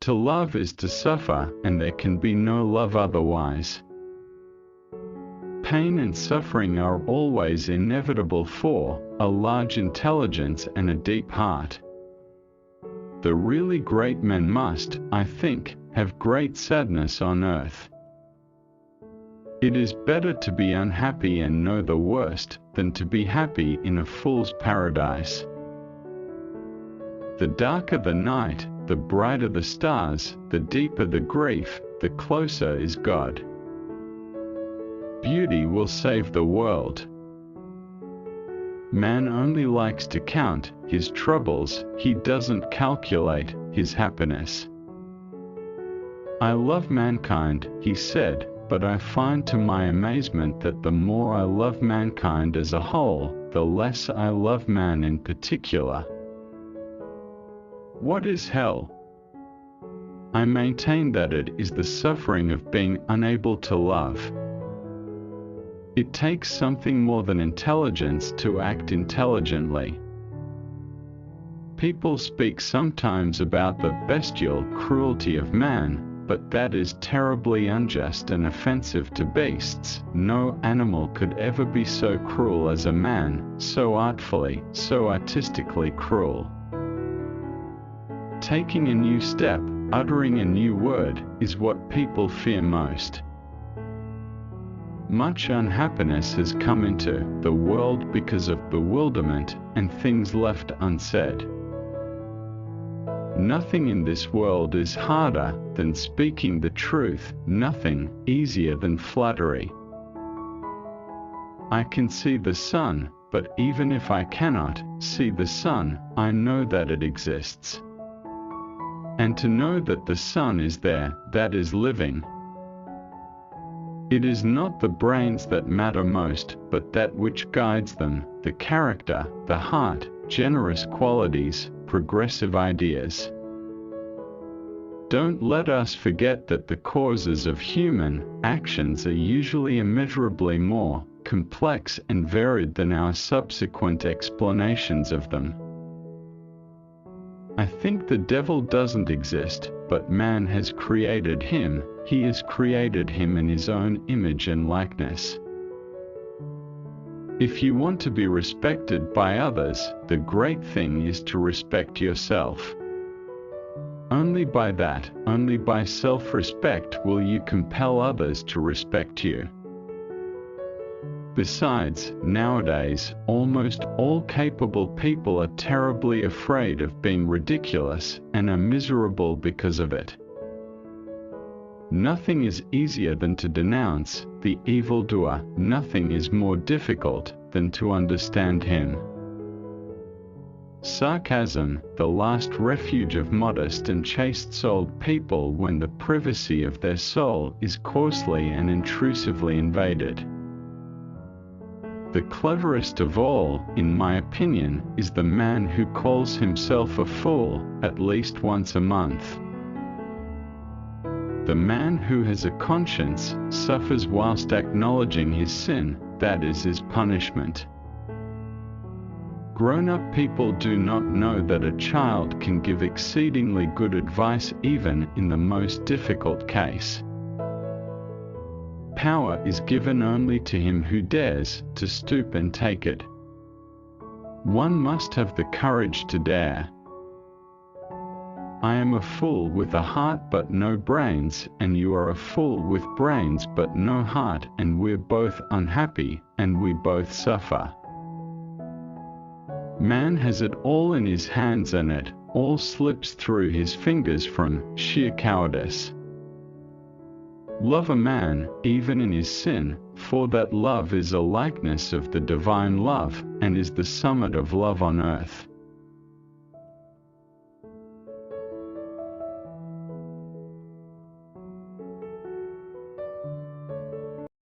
To love is to suffer, and there can be no love otherwise. Pain and suffering are always inevitable for a large intelligence and a deep heart. The really great men must, I think, have great sadness on earth. It is better to be unhappy and know the worst than to be happy in a fool's paradise. The darker the night, the brighter the stars, the deeper the grief, the closer is God. Beauty will save the world. Man only likes to count his troubles, he doesn't calculate his happiness. I love mankind, he said, but I find to my amazement that the more I love mankind as a whole, the less I love man in particular. What is hell? I maintain that it is the suffering of being unable to love. It takes something more than intelligence to act intelligently. People speak sometimes about the bestial cruelty of man, but that is terribly unjust and offensive to beasts. No animal could ever be so cruel as a man, so artfully, so artistically cruel. Taking a new step, uttering a new word, is what people fear most. Much unhappiness has come into the world because of bewilderment and things left unsaid. Nothing in this world is harder than speaking the truth, nothing easier than flattery. I can see the sun, but even if I cannot see the sun, I know that it exists. And to know that the sun is there, that is living. It is not the brains that matter most, but that which guides them, the character, the heart, generous qualities, progressive ideas. Don't let us forget that the causes of human actions are usually immeasurably more complex and varied than our subsequent explanations of them. I think the devil doesn't exist, but man has created him. He has created him in his own image and likeness. If you want to be respected by others, the great thing is to respect yourself. Only by that, only by self-respect will you compel others to respect you. Besides, nowadays, almost all capable people are terribly afraid of being ridiculous and are miserable because of it. Nothing is easier than to denounce the evildoer. Nothing is more difficult than to understand him. Sarcasm, the last refuge of modest and chaste-souled people when the privacy of their soul is coarsely and intrusively invaded. The cleverest of all, in my opinion, is the man who calls himself a fool at least once a month. The man who has a conscience suffers whilst acknowledging his sin, that is his punishment. Grown-up people do not know that a child can give exceedingly good advice even in the most difficult case. Power is given only to him who dares to stoop and take it. One must have the courage to dare. I am a fool with a heart but no brains, and you are a fool with brains but no heart, and we're both unhappy, and we both suffer. Man has it all in his hands, and it all slips through his fingers from sheer cowardice. Love a man, even in his sin, for that love is a likeness of the divine love, and is the summit of love on earth.